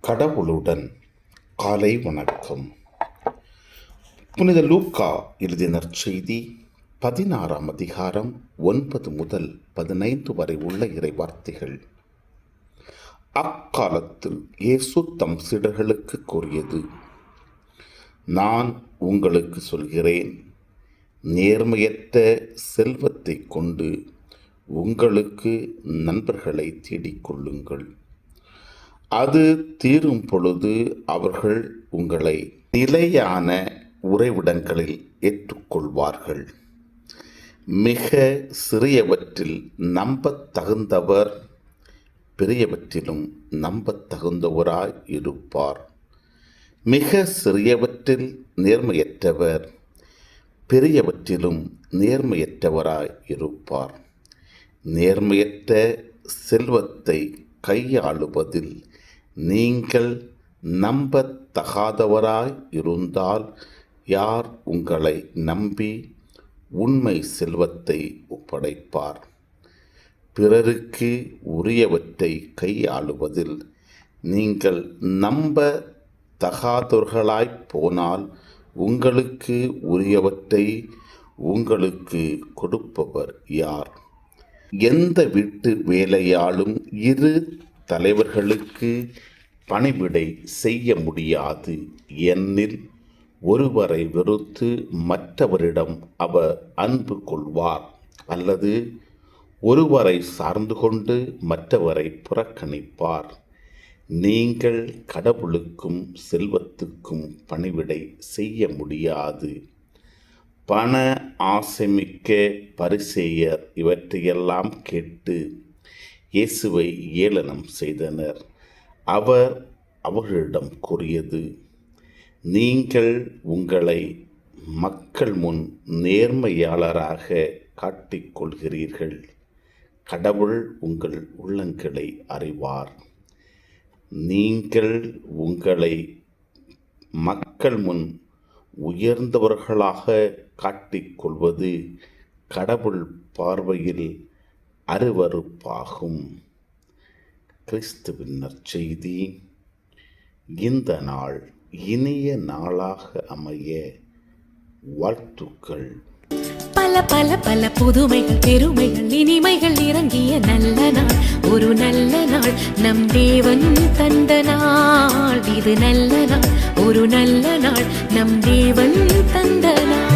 கடவுளுடன் காலை வணக்கம். புனித லூக்கா எழுதிய நற்செய்தி 16ஆம் அதிகாரம் 9 முதல் 15 வரை உள்ள இறை வார்த்தைகள். அக்காலத்தில் இயேசு தம் சீடர்களுக்கு கூறியது, நான் உங்களுக்கு சொல்கிறேன், நேர்மையற்ற செல்வத்தை கொண்டு உங்களுக்கு நண்பர்களை தேடிக்கொள்ளுங்கள். அது தீரும் பொழுது அவர்கள் உங்களை நிலையான உறைவிடங்களில் ஏற்றுக்கொள்வார்கள். மிக சிறியவற்றில் நம்பத் தகுந்தவர் பெரியவற்றிலும் நம்பத் தகுந்தவராய் இருப்பார். மிக சிறியவற்றில் நேர்மையற்றவர் பெரியவற்றிலும் நேர்மையற்றவராய் இருப்பார். நேர்மையற்ற செல்வத்தை கையாளுவதில் நீங்கள் நம்பத்தகாதவராய் இருந்தால் யார் உங்களை நம்பி உண்மை செல்வத்தை ஒப்படைப்பார்? பிறருக்கு உரியவற்றை கையாளுவதில் நீங்கள் நம்பத்தகாதவர்களாய் போனால் உங்களுக்கு உரியவற்றை உங்களுக்கு கொடுப்பவர் யார்? எந்த வீட்டு வேலையாலும் இரு தலைவர்களுக்கு பணிவிடை செய்ய முடியாது. எனில் ஒருவரை வெறுத்து மற்றவரிடம் அவர் அன்பு கொள்வார், அல்லது ஒருவரை சார்ந்து கொண்டு மற்றவரை புறக்கணிப்பார். நீங்கள் கடவுளுக்கும் செல்வத்துக்கும் பணிவிடை செய்ய முடியாது. பண ஆசைமிக்க பரிசேயர் இவற்றையெல்லாம் கேட்டு இயேசுவை ஏளனம் செய்தனர். அவர் அவர்களிடம் கூறியது, நீங்கள் உங்களை மக்கள் முன் நேர்மையாளராக காட்டிக்கொள்கிறீர்கள். கடவுள் உங்கள் உள்ளங்களை அறிவார். நீங்கள் உங்களை மக்கள் முன் உயர்ந்தவர்களாக காட்டிக்கொள்வது கடவுள் பார்வையில் அருவருப்பாகும். கிறிஸ்துவின் நற்செய்தி. இந்த நாள் இனிய நாளாக அமைய வாழ்த்துக்கள். பல பல பல புதுமைகள், பெருமைகள், இனிமைகள் இறங்கிய நல்ல நாள், ஒரு நல்ல நாள், நம் தேவன் தந்த நாள். இது நல்ல நாள், ஒரு நல்ல நாள், நம் தேவன் தந்த நாள்.